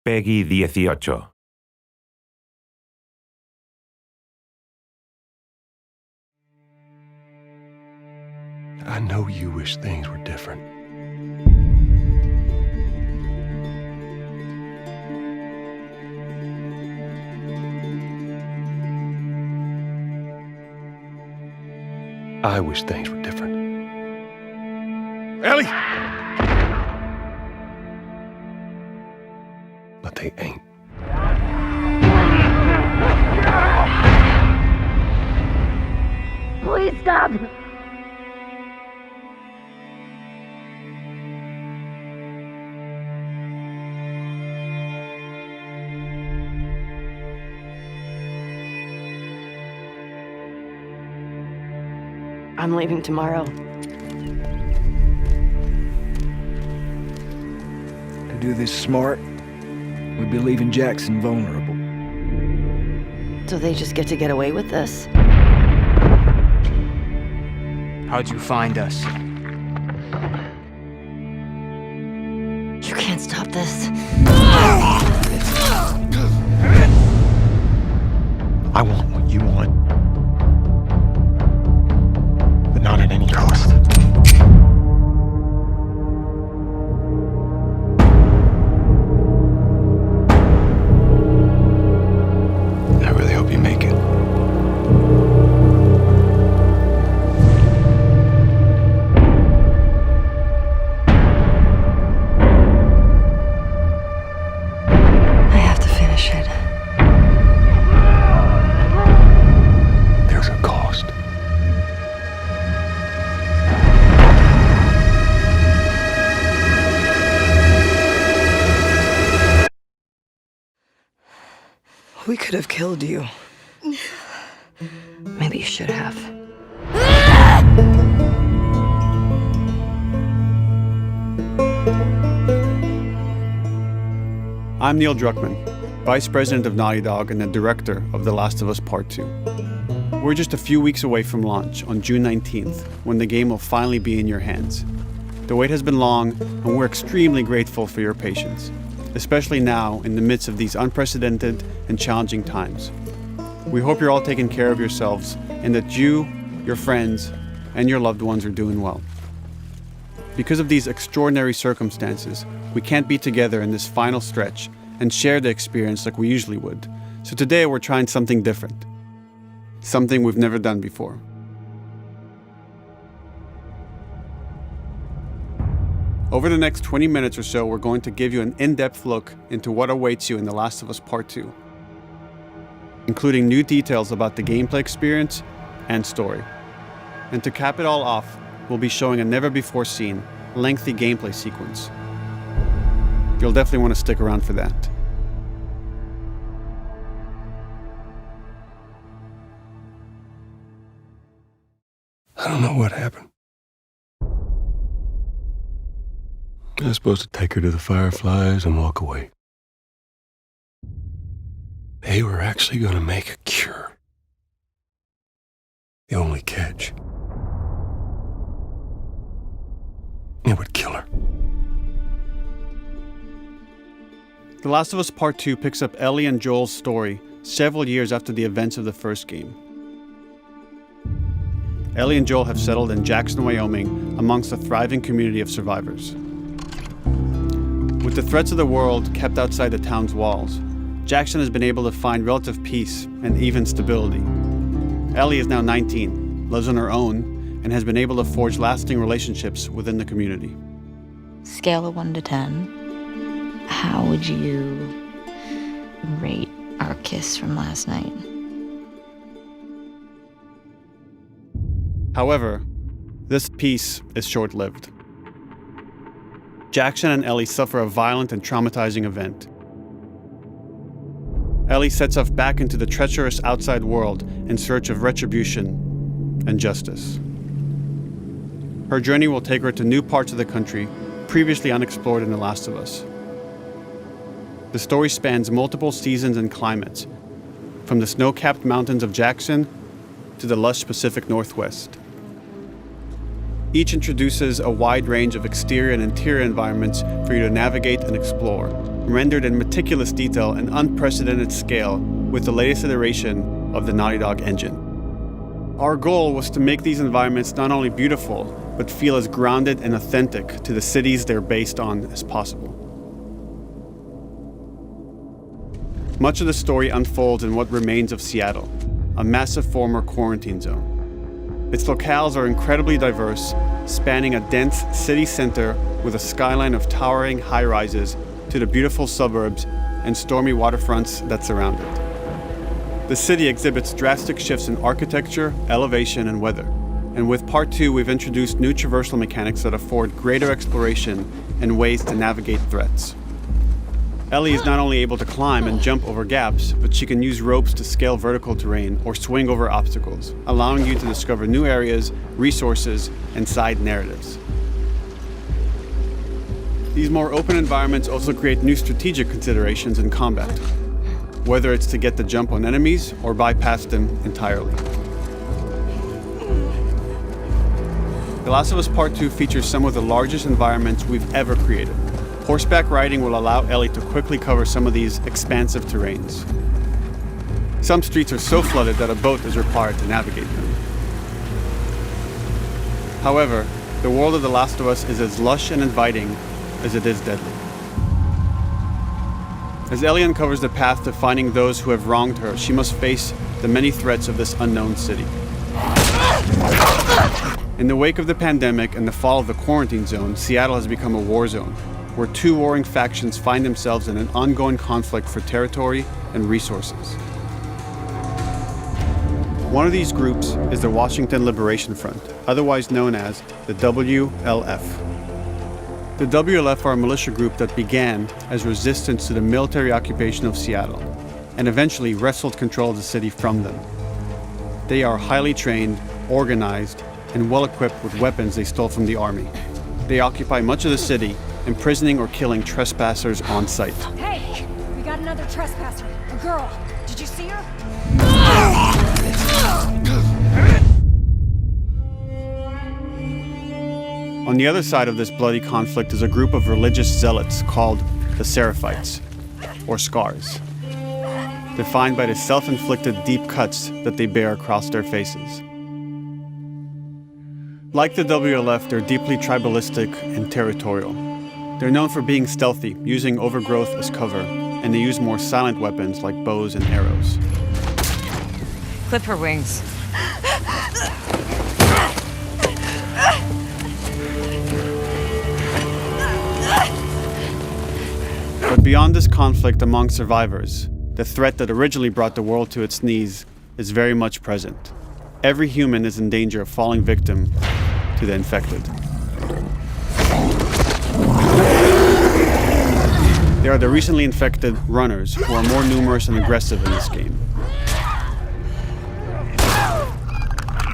Peggy 18. I know you wish things were different. I wish things were different. Ellie! But they ain't. Please stop! I'm leaving tomorrow. To do this smart, we'd be leaving Jackson vulnerable. So they just get to get away with this? How'd you find us? You can't stop this. I want what you want. But not at any cost. I really hope you make it. I have to finish it. There's a cost. We could have killed you. Maybe you should have. I'm Neil Druckmann, Vice President of Naughty Dog and the Director of The Last of Us Part 2. We're just a few weeks away from launch on June 19th, when the game will finally be in your hands. The wait has been long, and we're extremely grateful for your patience, especially now in the midst of these unprecedented and challenging times. We hope you're all taking care of yourselves and that you, your friends, and your loved ones are doing well. Because of these extraordinary circumstances, we can't be together in this final stretch and share the experience like we usually would. So today we're trying something different. Something we've never done before. Over the next 20 minutes or so, we're going to give you an in-depth look into what awaits you in The Last of Us Part 2, including new details about the gameplay experience and story. And to cap it all off, we'll be showing a never-before-seen, lengthy gameplay sequence. You'll definitely want to stick around for that. I don't know what happened. I was supposed to take her to the Fireflies and walk away. They were actually going to make a cure. The only catch, it would kill her. The Last of Us Part 2 picks up Ellie and Joel's story several years after the events of the first game. Ellie and Joel have settled in Jackson, Wyoming, amongst a thriving community of survivors. With the threats of the world kept outside the town's walls, Jackson has been able to find relative peace and even stability. Ellie is now 19, lives on her own, and has been able to forge lasting relationships within the community. Scale of 1 to 10, how would you rate our kiss from last night? However, this peace is short-lived. Jackson and Ellie suffer a violent and traumatizing event. Ellie sets off back into the treacherous outside world in search of retribution and justice. Her journey will take her to new parts of the country previously unexplored in The Last of Us. The story spans multiple seasons and climates, from the snow-capped mountains of Jackson to the lush Pacific Northwest. Each introduces a wide range of exterior and interior environments for you to navigate and explore, rendered in meticulous detail and unprecedented scale with the latest iteration of the Naughty Dog engine. Our goal was to make these environments not only beautiful, but feel as grounded and authentic to the cities they're based on as possible. Much of the story unfolds in what remains of Seattle, a massive former quarantine zone. Its locales are incredibly diverse, spanning a dense city center with a skyline of towering high-rises to the beautiful suburbs and stormy waterfronts that surround it. The city exhibits drastic shifts in architecture, elevation, and weather. And with Part 2, we've introduced new traversal mechanics that afford greater exploration and ways to navigate threats. Ellie is not only able to climb and jump over gaps, but she can use ropes to scale vertical terrain or swing over obstacles, allowing you to discover new areas, resources, and side narratives. These more open environments also create new strategic considerations in combat, whether it's to get the jump on enemies or bypass them entirely. The Last of Us Part 2 features some of the largest environments we've ever created. Horseback riding will allow Ellie to quickly cover some of these expansive terrains. Some streets are so flooded that a boat is required to navigate them. However, the world of The Last of Us is as lush and inviting as it is deadly. As Ellie uncovers the path to finding those who have wronged her, she must face the many threats of this unknown city. In the wake of the pandemic and the fall of the quarantine zone, Seattle has become a war zone, where two warring factions find themselves in an ongoing conflict for territory and resources. One of these groups is the Washington Liberation Front, otherwise known as the WLF. The WLF are a militia group that began as resistance to the military occupation of Seattle, and eventually wrestled control of the city from them. They are highly trained, organized, and well-equipped with weapons they stole from the army. They occupy much of the city, imprisoning or killing trespassers on sight. Hey, we got another trespasser, a girl. Did you see her? On the other side of this bloody conflict is a group of religious zealots called the Seraphites, or Scars, defined by the self-inflicted deep cuts that they bear across their faces. Like the WLF, they're deeply tribalistic and territorial. They're known for being stealthy, using overgrowth as cover, and they use more silent weapons like bows and arrows. Clip her wings. But beyond this conflict among survivors, the threat that originally brought the world to its knees is very much present. Every human is in danger of falling victim to the infected. They are the recently infected runners, who are more numerous and aggressive in this game.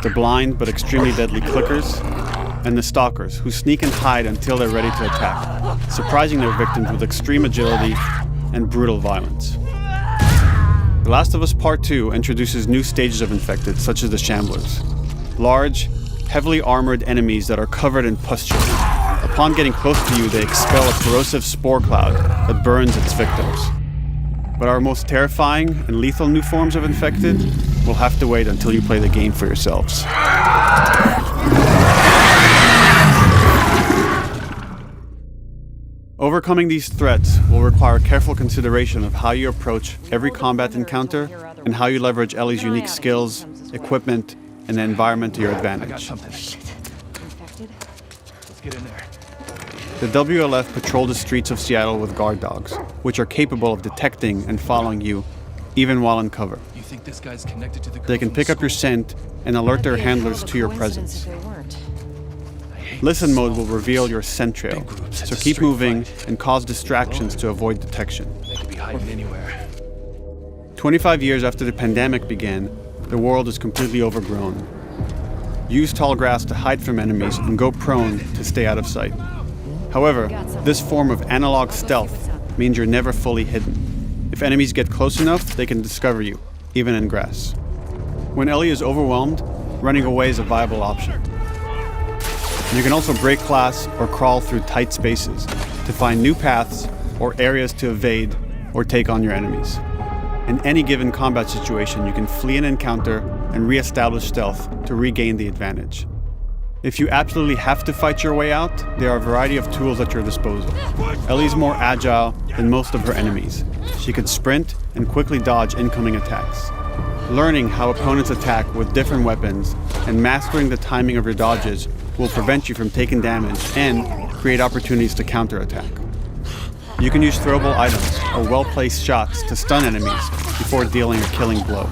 The blind but extremely deadly clickers, and the stalkers, who sneak and hide until they're ready to attack, surprising their victims with extreme agility and brutal violence. The Last of Us Part 2 introduces new stages of infected, such as the Shamblers, large, heavily armored enemies that are covered in pustules. Upon getting close to you, they expel a corrosive spore cloud that burns its victims. But our most terrifying and lethal new forms of infected will have to wait until you play the game for yourselves. Overcoming these threats will require careful consideration of how you approach every combat encounter and how you leverage Ellie's unique skills, equipment, and the environment to your advantage. Let's get in there. The WLF patrol the streets of Seattle with guard dogs, which are capable of detecting and following you, even while in cover. You think this guy's connected to the girl They can from pick up your school? scent and alert their handlers to your presence. Listen mode will reveal your scent trail, so keep moving and cause distractions to avoid detection. They could be hiding anywhere. 25 years after the pandemic began, the world is completely overgrown. Use tall grass to hide from enemies and go prone to stay out of sight. However, this form of analog stealth means you're never fully hidden. If enemies get close enough, they can discover you, even in grass. When Ellie is overwhelmed, running away is a viable option. You can also break glass or crawl through tight spaces to find new paths or areas to evade or take on your enemies. In any given combat situation, you can flee an encounter and re-establish stealth to regain the advantage. If you absolutely have to fight your way out, there are a variety of tools at your disposal. Ellie's more agile than most of her enemies. She can sprint and quickly dodge incoming attacks. Learning how opponents attack with different weapons and mastering the timing of your dodges will prevent you from taking damage and create opportunities to counterattack. You can use throwable items or well-placed shots to stun enemies before dealing a killing blow.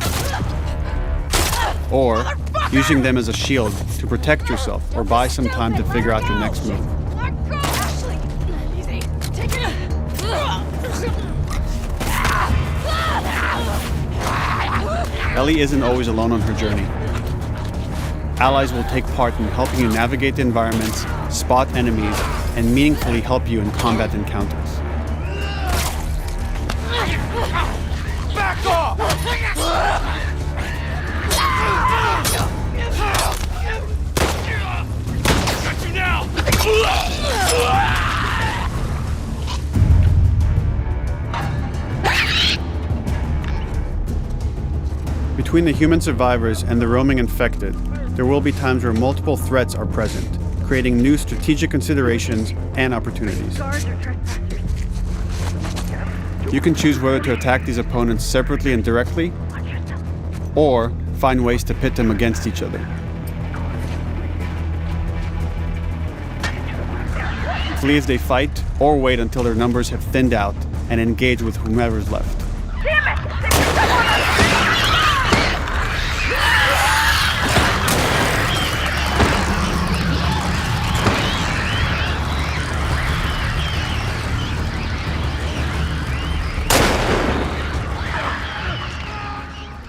Or using them as a shield to protect yourself or buy some time to figure out your next move. Ellie isn't always alone on her journey. Allies will take part in helping you navigate the environments, spot enemies, and meaningfully help you in combat encounters. Back off! Got you now! Between the human survivors and the roaming infected, there will be times where multiple threats are present, creating new strategic considerations and opportunities. You can choose whether to attack these opponents separately and directly, or find ways to pit them against each other. Flee as they fight, or wait until their numbers have thinned out and engage with whomever's left.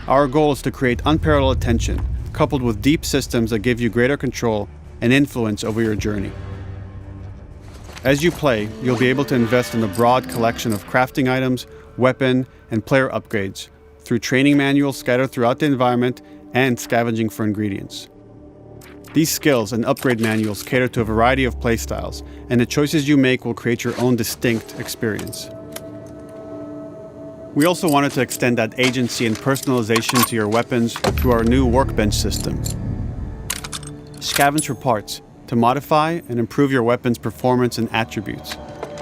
Our goal is to create unparalleled tension, coupled with deep systems that give you greater control and influence over your journey. As you play, you'll be able to invest in a broad collection of crafting items, weapon, and player upgrades through training manuals scattered throughout the environment and scavenging for ingredients. These skills and upgrade manuals cater to a variety of playstyles, and the choices you make will create your own distinct experience. We also wanted to extend that agency and personalization to your weapons through our new workbench system. Scavenge for parts to modify and improve your weapon's performance and attributes,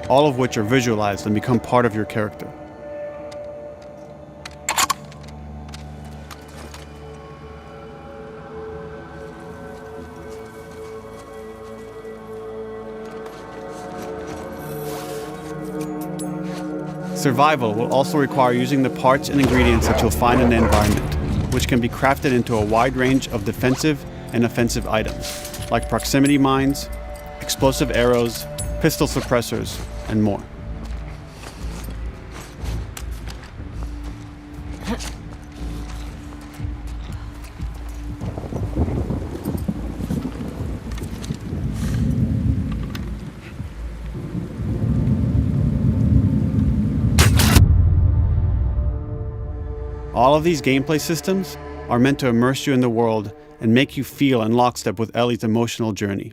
all of which are visualized and become part of your character. Survival will also require using the parts and ingredients that you'll find in the environment, which can be crafted into a wide range of defensive and offensive items, like proximity mines, explosive arrows, pistol suppressors, and more. All of these gameplay systems are meant to immerse you in the world and make you feel in lockstep with Ellie's emotional journey.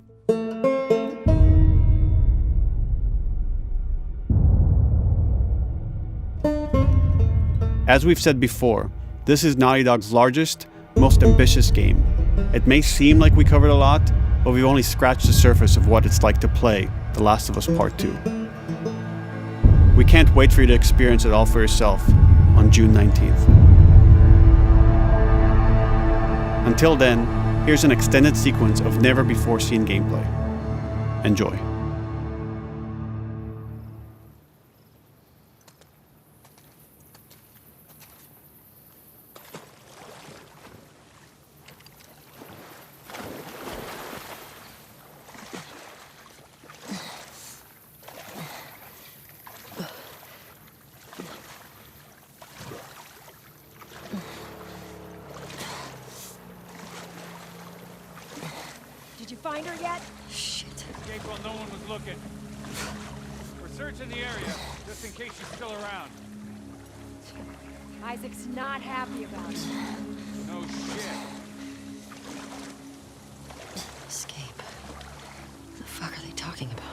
As we've said before, this is Naughty Dog's largest, most ambitious game. It may seem like we covered a lot, but we've only scratched the surface of what it's like to play The Last of Us Part 2. We can't wait for you to experience it all for yourself on June 19th. Until then, here's an extended sequence of never-before-seen gameplay. Enjoy. Did you find her yet? Escape while no one was looking. We're searching the area, just in case she's still around. Isaac's not happy about it. No shit. Escape. talking about?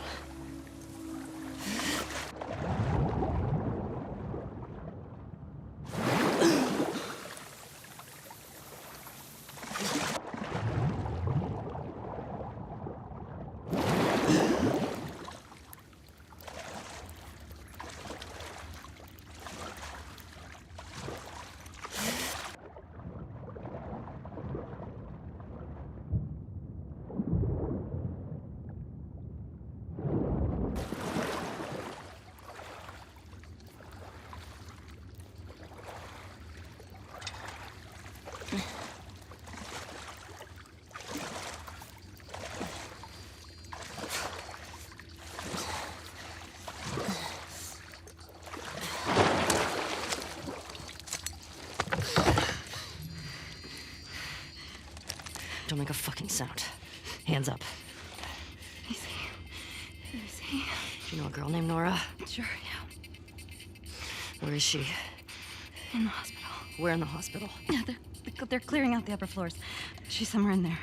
Don't make a fucking sound. Hands up. Easy. Easy. Do you know a girl named Nora? Sure, yeah. Where is she? In the hospital. Where in the hospital? Yeah, they're clearing out the upper floors. She's somewhere in there.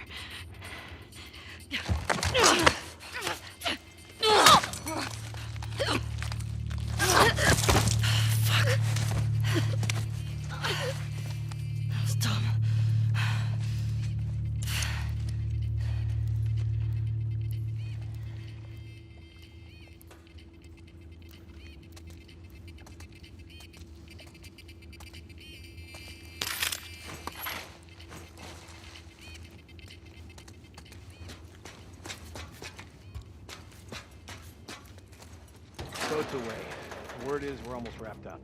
Boat's away. Word is we're almost wrapped up.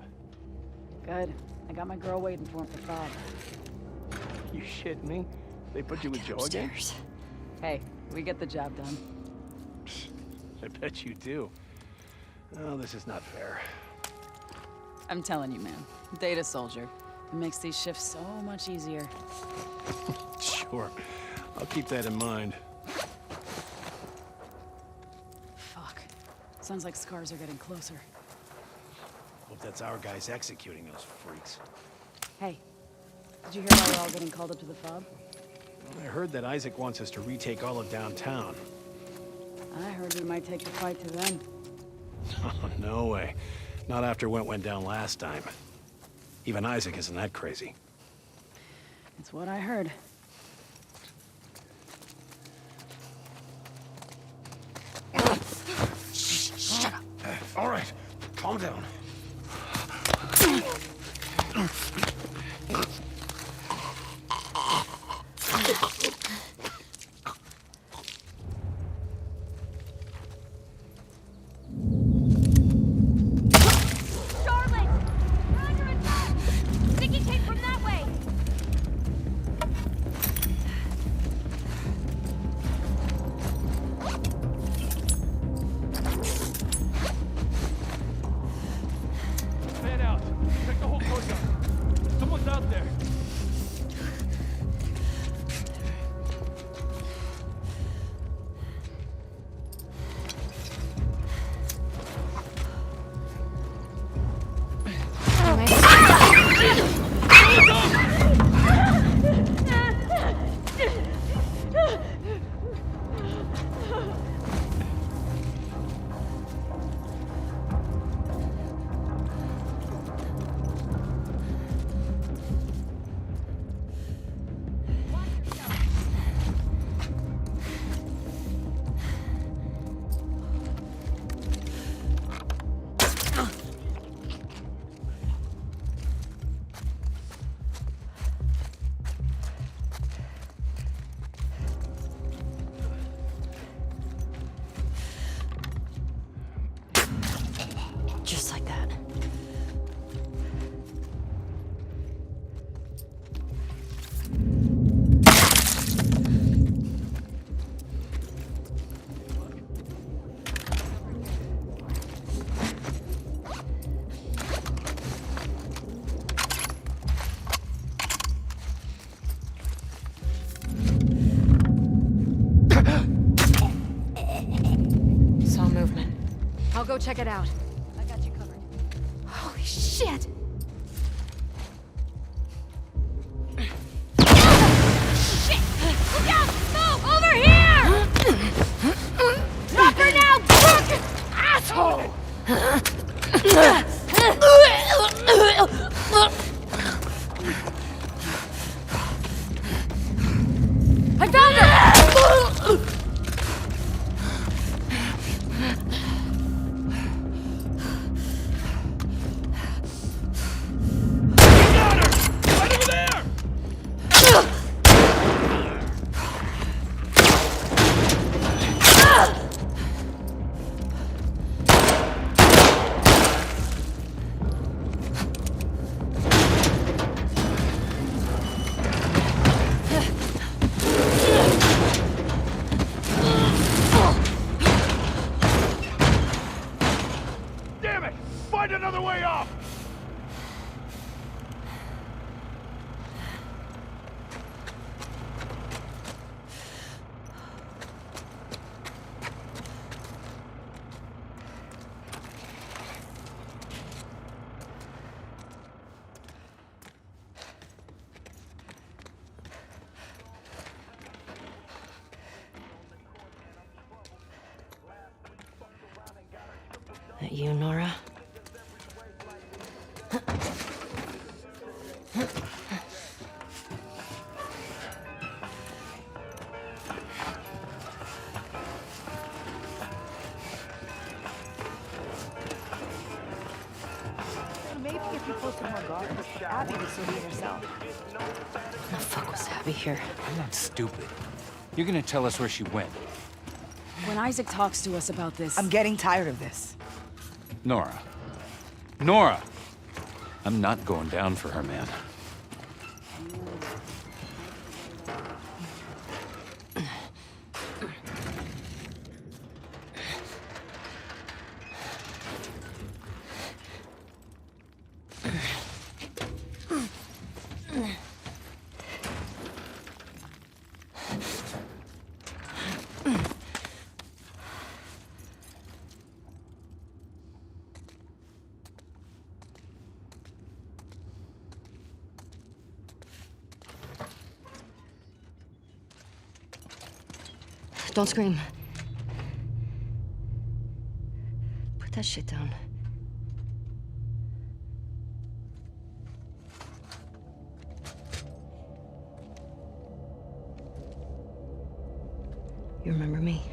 Good. I got my girl waiting for him for Bob. You shitting me? They put you with Joe again? Upstairs. Hey, we get the job done. I bet you do. Oh, this is not fair. I'm telling you, man. Data soldier. It makes these shifts so much easier. Sure. I'll keep that in mind. Fuck. Sounds like scars are getting closer. Hope that's our guys executing those freaks. Hey, did you hear why we're all getting called up to the fob? I heard that Isaac wants us to retake all of downtown. I heard we might take the fight to them. Oh, no way. Not after what went down last time. Even Isaac isn't that crazy. It's what I heard. Shut up. All right, calm down. Just like that. Saw movement. I'll go check it out. I got you covered. Holy shit! Shit! Look out! Move! Over here! Drop her now! That you, Nora? Maybe if you posted more guards, Abby would still be herself. When the fuck was Abby here? I'm not stupid. You're gonna tell us where she went. When Isaac talks to us about this... I'm getting tired of this. Nora. Nora! I'm not going down for her, man. Don't scream. Put that shit down. You remember me?